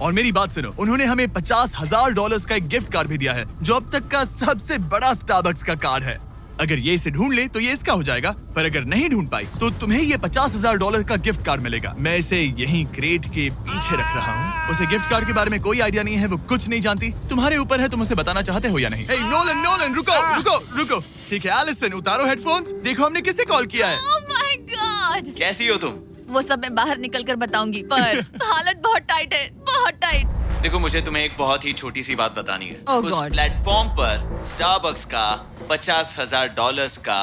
और मेरी बात सुनो, उन्होंने हमें $50,000 का एक गिफ्ट कार्ड भी दिया है, जो अब तक का सबसे बड़ा स्टारबक्स का कार्ड है। अगर ये इसे ढूंढ ले तो ये इसका हो जाएगा, पर अगर नहीं ढूंढ पाई तो तुम्हें ये $50,000 का गिफ्ट कार्ड मिलेगा। मैं इसे यहीं क्रेट के पीछे रख रहा हूँ। उसे गिफ्ट कार्ड के बारे में कोई आइडिया नहीं है, वो कुछ नहीं जानती। तुम्हारे ऊपर है, तुम उसे बताना चाहते हो या नहीं। हे नोलन, नोलन, रुको रुको रुको। ठीक है एलिसन, उतारो हेडफोन्स। देखो हमने किसे कॉल किया है। Oh my God. कैसी हो तुम? वो सब मैं बाहर निकल कर बताऊंगी, पर हालत बहुत टाइट है, बहुत टाइट। देखो, मुझे तुम्हें एक बहुत ही छोटी सी बात बतानी है। Oh उस God. प्लेटफॉर्म पर स्टारबक्स का $50,000 का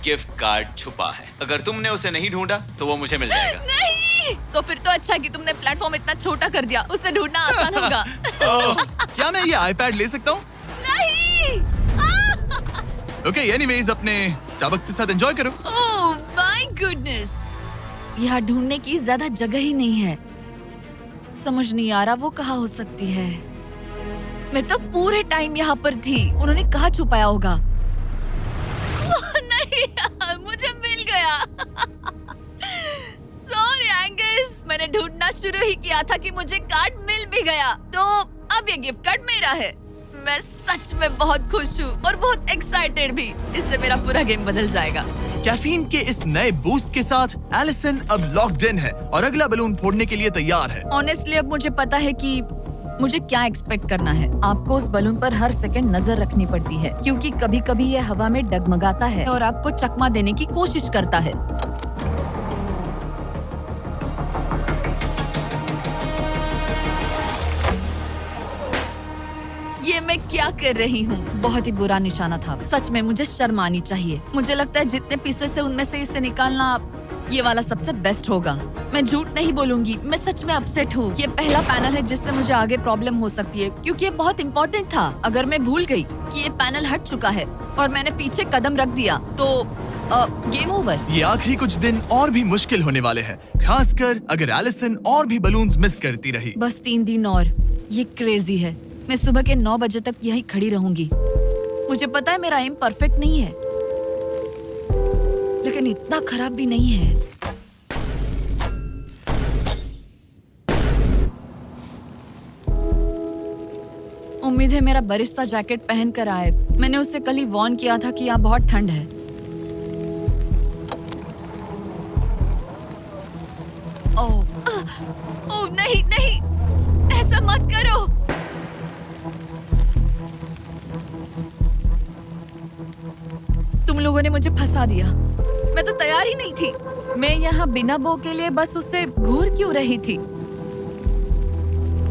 गिफ्ट कार्ड छुपा है। अगर तुमने उसे नहीं ढूंढा तो वो मुझे मिल जाएगा। नहीं, तो फिर तो अच्छा है कि तुमने प्लेटफॉर्म इतना छोटा कर दिया, उसे ढूंढना आसान होगा। ओह, क्या मैं ये आईपैड ले सकता हूँ? नहीं। ओके, एनीवेज अपने स्टारबक्स के साथ एंजॉय करो। ओह माय गुडनेस, यहाँ ढूंढने की ज्यादा जगह ही नहीं है। समझ नहीं आ रहा वो कहाँ हो सकती है। मैं तो पूरे टाइम यहाँ पर थी, उन्होंने कहाँ छुपाया होगा। नहीं, मुझे मिल गया। सॉरी एंगस, मैंने ढूंढना शुरू ही किया था कि मुझे कार्ड मिल भी गया, तो अब ये गिफ्ट कार्ड मेरा है। मैं सच में बहुत खुश हूँ और बहुत एक्साइटेड भी। इससे मेरा पूरा गेम बदल जाएगा। कैफीन के इस नए बूस्ट के साथ एलिसन अब लॉक्ड इन है और अगला बलून फोड़ने के लिए तैयार है। ऑनेस्टली अब मुझे पता है कि मुझे क्या एक्सपेक्ट करना है। आपको उस बलून पर हर सेकंड नजर रखनी पड़ती है, क्योंकि कभी कभी ये हवा में डगमगाता है और आपको चकमा देने की कोशिश करता है। ये मैं क्या कर रही हूँ? बहुत ही बुरा निशाना था। सच में मुझे शर्म आनी चाहिए। मुझे लगता है जितने पीसेस है उनमें से इसे निकालना ये वाला सबसे बेस्ट होगा। मैं झूठ नहीं बोलूंगी, मैं सच में अपसेट हूँ। ये पहला पैनल है जिससे मुझे आगे प्रॉब्लम हो सकती है, क्योंकि ये बहुत इम्पोर्टेंट था। अगर मैं भूल गई कि ये पैनल हट चुका है और मैंने पीछे कदम रख दिया तो गेम ओवर। ये आखिरी कुछ दिन और भी मुश्किल होने वाले हैं, खासकर अगर एलिसन और भी बलून्स मिस करती रही। बस 3 दिन और। ये क्रेजी है। मैं सुबह के 9 बजे तक यहीं खड़ी रहूंगी। मुझे पता है मेरा एम परफेक्ट नहीं है, लेकिन इतना खराब भी नहीं है। उम्मीद है मेरा बरिस्ता जैकेट पहन कर आए। मैंने उससे कल ही वार्न किया था कि यहाँ बहुत ठंड है। ओह नहीं नहीं, ऐसा मत करो। तुम लोगों ने मुझे फंसा दिया। मैं तो तैयार ही नहीं थी। मैं यहाँ बिना बो के लिए बस उससे घूर क्यों रही थी?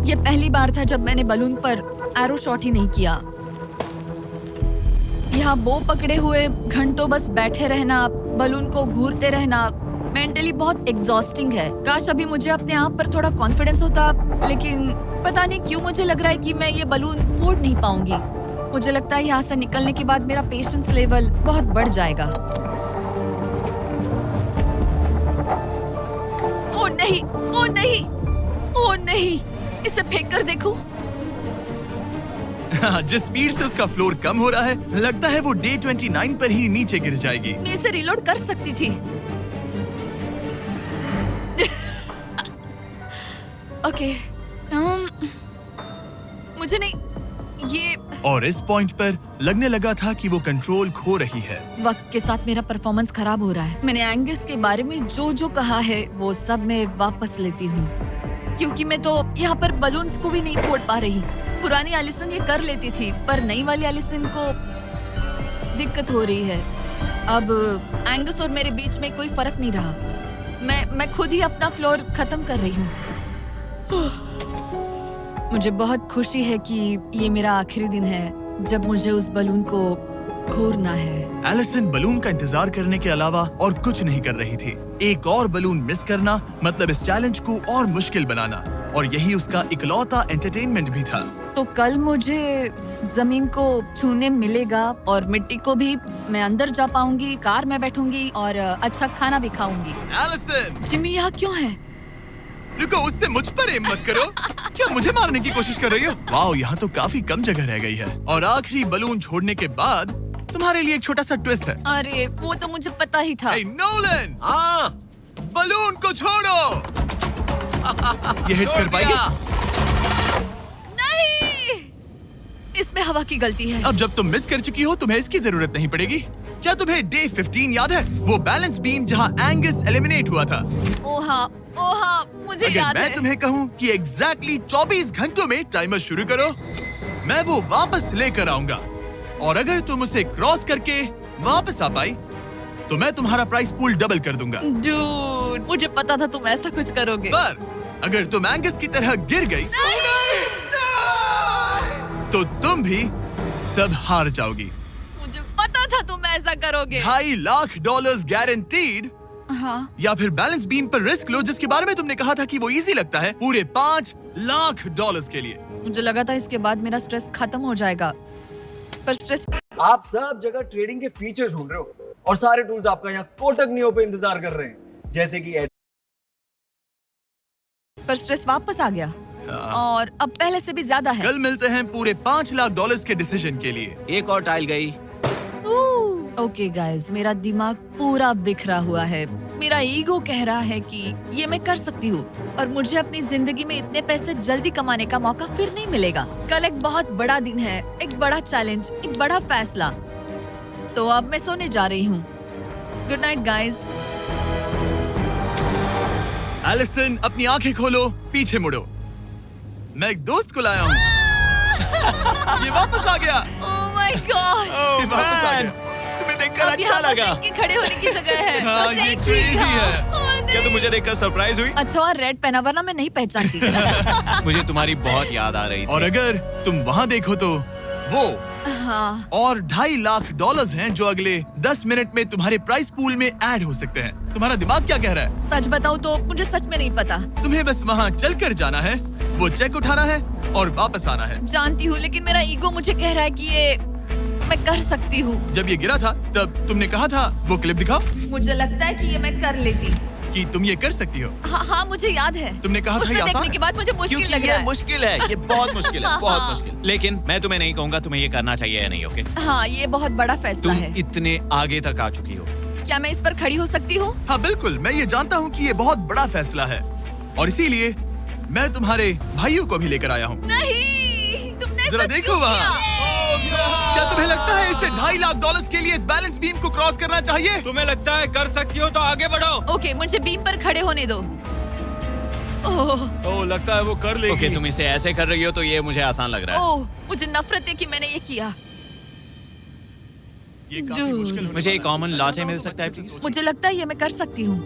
ये पहली बार था जब मैंने बलून पर एरो शॉट ही नहीं किया। यहाँ बो पकड़े हुए घंटों बस बैठे रहना, बलून को घूरते रहना मेंटली बहुत एग्जॉस्टिंग है। काश अभी मुझे अपने आप पर थोड़ा कॉन्फिडेंस होता, लेकिन पता नहीं क्यों मुझे लग रहा है कि मैं ये बलून फोड़ नहीं पाऊंगी। मुझे लगता है यहाँ से निकलने के बाद मेरा पेशेंस लेवल बहुत बढ़ जाएगा। ओ नहीं, ओ नहीं, ओ नहीं, इसे फेंक कर देखो। जिस स्पीड से उसका फ्लोर कम हो रहा है, लगता है वो डे 29 पर ही नीचे गिर जाएगी। मैं इसे रिलोड कर सकती थी। ओके, मुझे नहीं ये। और इस पॉइंट पर लगने लगा था कि वो कंट्रोल खो रही है। वक्त के साथ मेरा परफॉर्मेंस खराब हो रहा है। मैंने एंगस के बारे में जो कहा है वो सब मैं वापस लेती हूँ, क्योंकि मैं तो यहाँ पर बलून्स को भी नहीं फोड़ पा रही। पुरानी एलिसन ये कर लेती थी, पर नई वाली एलिसन को दिक्कत हो रही है। अब एंगस और मेरे बीच में कोई फर्क नहीं रहा। मैं खुद ही अपना फ्लोर खत्म कर रही हूँ। मुझे बहुत खुशी है कि ये मेरा आखिरी दिन है जब मुझे उस बलून को घूरना है। एलिसन बलून का इंतजार करने के अलावा और कुछ नहीं कर रही थी। एक और बलून मिस करना मतलब इस चैलेंज को और मुश्किल बनाना, और यही उसका इकलौता एंटरटेनमेंट भी था। तो कल मुझे जमीन को छूने मिलेगा और मिट्टी को भी। मैं अंदर जा पाऊंगी, कार में बैठूंगी और अच्छा खाना भी खाऊंगी। एलिसन, जिमी यहाँ क्यों है? रुको, उससे मुझ पर एम मत करो। क्या मुझे मारने की कोशिश कर रही हो? वाओ, यहाँ तो काफी कम जगह रह गई है। और आखिरी बलून छोड़ने के बाद तुम्हारे लिए एक छोटा सा ट्विस्ट है। अरे वो तो मुझे पता ही था। Hey, नोलन, हाँ, बलून को छोड़ो। ये हिट कर पाएगी? नहीं, इसमें हवा की गलती है। अब जब तुम मिस कर चुकी हो, तुम्हें इसकी जरूरत नहीं पड़ेगी। क्या तुम्हें डे 15 याद है? वो बैलेंस बीम जहाँ एंगस एलिमिनेट हुआ था। ओ हाँ, मुझे अगर याद मैं है। तुम्हें कहूँ कि एग्जैक्टली 24 घंटों में टाइमर शुरू करो, मैं वो वापस लेकर आऊंगा। और अगर तुम उसे क्रॉस करके वापस आ पाई, तो मैं तुम्हारा प्राइस पूल डबल कर दूंगा। डूड, मुझे पता था तुम ऐसा कुछ करोगे। पर अगर तुम एंगस की तरह गिर गई, तो तुम भी सब हार जाओगी। मुझे पता था तुम ऐसा करोगे। $2.5 लाख गारंटीड। हाँ, या फिर बैलेंस बीम पर रिस्क लो, जिसके बारे में तुमने कहा था कि वो इजी लगता है, पूरे $5 लाख के लिए। मुझे लगा था इसके बाद मेरा स्ट्रेस खत्म हो जाएगा, पर स्ट्रेस आप सब जगह ट्रेडिंग के फीचर्स ढूंढ रहे हो और सारे टूल्स आपका यहाँ कोटक नियो पे इंतजार कर रहे हैं, जैसे कि वापस आ गया और अब पहले से भी ज्यादा है। कल मिलते हैं पूरे $5 लाख के डिसीजन के लिए। एक और टाइल गई। ओके गाइस, मेरा दिमाग पूरा बिखरा हुआ है। मेरा ईगो कह रहा है कि ये मैं कर सकती हूँ और मुझे अपनी जिंदगी में इतने पैसे जल्दी कमाने का मौका फिर नहीं मिलेगा। कल एक बहुत बड़ा दिन है, एक बड़ा चैलेंज, एक बड़ा फैसला। तो अब मैं सोने जा रही हूँ। Good night guys. एलिसन, अपनी आंखें खोलो, पीछे मुड़ो। मैं एक दोस्त को लाया हूँ। ये वापस आ गया। Oh my God. ये वापस आ गया। तुम्हें देखकर अब अच्छा यहाँ बस लगा। इनके खड़े होने की जगह है। हाँ, बस ये एक ही crazy था। है। ओह, क्या तुम नहीं। मुझे देखकर सरप्राइज हुई? अच्छा, और रेड पहना, वरना मैं नहीं पहचानती। मुझे तुम्हारी बहुत याद आ रही थी। और अगर तुम वहाँ देखो तो वो हाँ, और $2.5 लाख हैं जो अगले 10 मिनट में तुम्हारे प्राइस पूल में ऐड हो सकते हैं। तुम्हारा दिमाग क्या कह रहा है? सच बताऊँ तो मुझे सच में नहीं पता। तुम्हें बस वहाँ चलकर जाना है, वो चेक उठाना है और वापस आना है। जानती हूँ, लेकिन मेरा ईगो मुझे कह रहा है कि ये मैं कर सकती हूँ। जब ये गिरा था तब तुमने कहा था, वो क्लिप दिखाओ, मुझे लगता है कि ये मैं कर लेती। कि तुम ये कर सकती हो। हाँ, मुझे याद है। तुमने कहा था उसे ये आसान देखने है। के बाद मुझे मुश्किल क्योंकि लग रहा ये है। मुश्किल है, ये बहुत मुश्किल है, बहुत मुश्किल। लेकिन मैं तुम्हें नहीं कहूंगा तुम्हें ये करना चाहिए या नहीं, ओके? हाँ, ये बहुत बड़ा फैसला तुम है। इतने आगे तक आ चुकी हो। क्या मैं इस पर खड़ी हो सकती हूँ? हाँ बिल्कुल, मैं ये जानता हूँ कि ये बहुत बड़ा फैसला है और इसीलिए मैं तुम्हारे भाइयों को भी लेकर आया हूँ। नहीं, तुमने जरा ऐसा देखो क्यों वहाँ। किया? क्या तुम्हें लगता है इसे $2.5 लाख के लिए इस बैलेंस बीम को क्रॉस करना चाहिए? तुम्हें लगता है कर सकती हो तो आगे बढ़ो। ओके, मुझे बीम पर खड़े होने दो। ओह, ओह, लगता है वो कर लेगी। ओके, तुम इसे ऐसे कर रही हो तो ये मुझे आसान लग रहा है। ओह, मुझे नफरत है कि मैंने ये किया। ये काफी Dude. मुश्किल होने मुझे एक वाला है। कॉमन लाटे मिल सकता है, प्लीज? मुझे लगता है ये मैं कर सकती हूँ।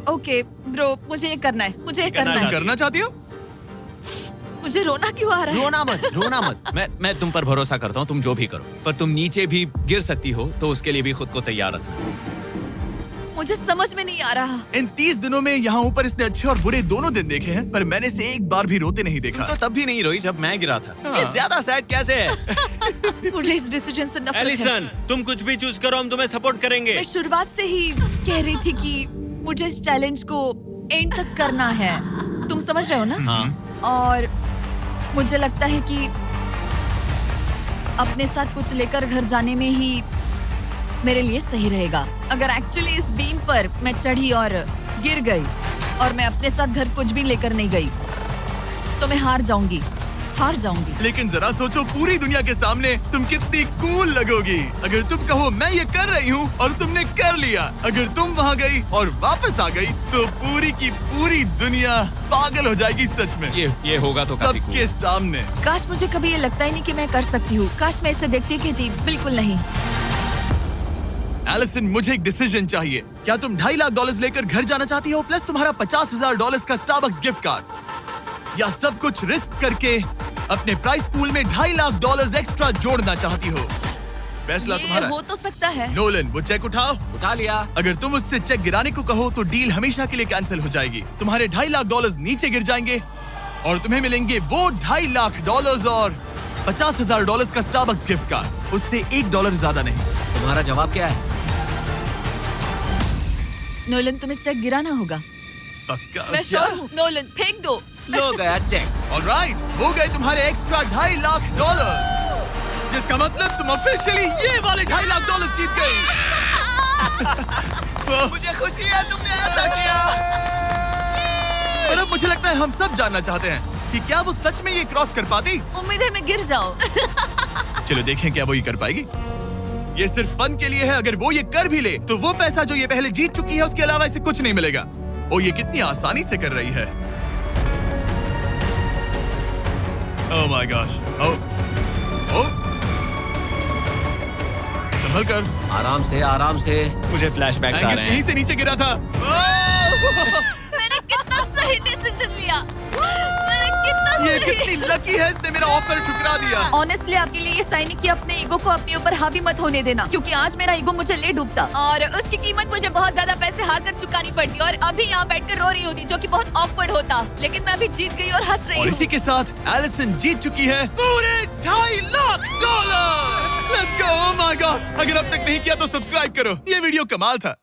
ओके ब्रो, मुझे ये करना है, मुझे ये करना तुम है। करना चाहती हो? मुझे रोना क्यों आ रहा है? रोना मत। मैं तुम पर भरोसा करता हूँ, तुम जो भी करो, पर तुम नीचे भी गिर सकती हो, तो उसके लिए भी खुद को तैयार रखना। मुझे समझ में नहीं आ रहा। इन 30 दिनों में यहाँ ऊपर इसने अच्छे और बुरे दोनों दिन देखे हैं, पर मैंने इसे एक बार भी रोते नहीं देखा। तो तब भी नहीं रोई जब मैं गिरा था। हाँ। ये ज्यादा सैड कैसे है? मुझे इस डिसीजन से नफरत है। एलिसन, तुम कुछ भी चूज करो, हम तुम्हें सपोर्ट करेंगे। मैं शुरुआत से ही कह रही थी कि मुझे इस चैलेंज को एंड तक करना है। तुम समझ रहे हो ना? हाँ। और मुझे लगता है कि अपने साथ कुछ लेकर घर जाने में ही मेरे लिए सही रहेगा। अगर एक्चुअली इस बीम पर मैं चढ़ी और गिर गई और मैं अपने साथ घर कुछ भी लेकर नहीं गई, तो मैं हार जाऊंगी। लेकिन जरा सोचो, पूरी दुनिया के सामने तुम कितनी कूल लगोगी अगर तुम कहो मैं ये कर रही हूँ और तुमने कर लिया। अगर तुम वहाँ गई और वापस आ गई तो पूरी की पूरी दुनिया पागल हो जाएगी। सच में ये होगा तो काफी सबके सामने। काश मुझे कभी ये लगता ही नहीं कि मैं कर सकती हूँ। काश मैं इसे देखती कि थी, बिल्कुल नहीं। एलिसन, मुझे एक डिसीजन चाहिए। क्या तुम $2.5 लाख लेकर घर जाना चाहती हो, प्लस तुम्हारा $50,000 का स्टारबक्स गिफ्ट कार्ड, या सब कुछ रिस्क करके अपने प्राइस पूल में $2.5 लाख एक्स्ट्रा जोड़ना चाहती हो? फैसला ये तुम्हारा। हो तो सकता है। नोलन, वो चेक उठाओ। उठा लिया। अगर तुम उससे चेक गिराने को कहो तो डील हमेशा के लिए कैंसिल हो जाएगी। तुम्हारे $2.5 लाख नीचे गिर जाएंगे और तुम्हें मिलेंगे वो $2.5 लाख और $50,000 का स्टारबक्स गिफ्ट कार्ड। उससे $1 ज्यादा नहीं। तुम्हारा जवाब क्या है? नोलन, तुम्हें चेक गिराना होगा। पक्का? मैं श्योर हूँ। नोलन, फेंक दो। लो गया चेक। ऑलराइट, हो गए तुम्हारे एक्स्ट्रा $2.5 लाख, जिसका मतलब तुम ऑफिशियली ये वाले $2.5 लाख जीत गई। मुझे खुशी है तुमने ऐसा किया। पर अब मुझे लगता है हम सब जानना चाहते हैं कि क्या वो सच में ये क्रॉस कर पाती। उम्मीद है मैं गिर जाऊं। चलो देखें क्या वो ये कर पाएगी। ये सिर्फ फन के लिए है। अगर वो ये कर भी ले तो वो पैसा जो ये पहले जीत चुकी है उसके अलावा इसे कुछ नहीं मिलेगा। ओ, ये कितनी आसानी से कर रही है। Oh my gosh. ओ संभल कर। आराम से। मुझे फ्लैशबैक्स आ एंगस रहे यहीं हैं। से नीचे गिरा था। मैंने कितना सही डिसीजन लिया। ये कितनी लकी है, इसने मेरा ऑफर ठुकरा दिया। ऑनेस्टली आपके लिए ये साइन कि अपने ईगो को अपने ऊपर हावी मत होने देना, क्योंकि आज मेरा ईगो मुझे ले डूबता और उसकी कीमत मुझे बहुत ज्यादा पैसे हार कर चुकानी पड़ती और अभी यहाँ बैठकर रो रही होती, जो कि बहुत ऑकवर्ड होता। लेकिन मैं अभी जीत गई और हंस रही और हूँ। इसी के साथ एलिसन जीत चुकी है पूरे $2.5 lakh. Let's go. Oh my God, अगर अब तक नहीं किया तो सब्सक्राइब करो। ये वीडियो कमाल था।